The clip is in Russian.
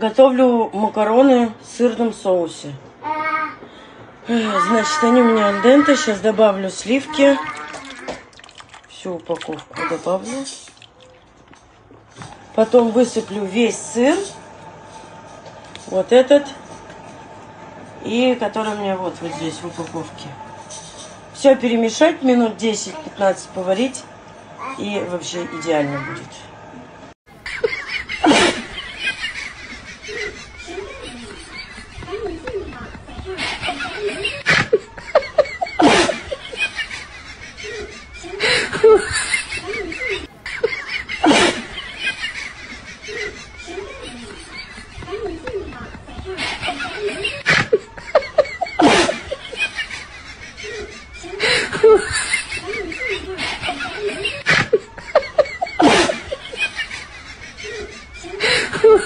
Готовлю макароны в сырном соусе. Значит, они у меня альденте. Сейчас добавлю сливки. Всю упаковку добавлю. Потом высыплю весь сыр. Вот этот. И который у меня вот здесь в упаковке. Все перемешать, минут 10-15 поварить. И вообще идеально будет. Whew.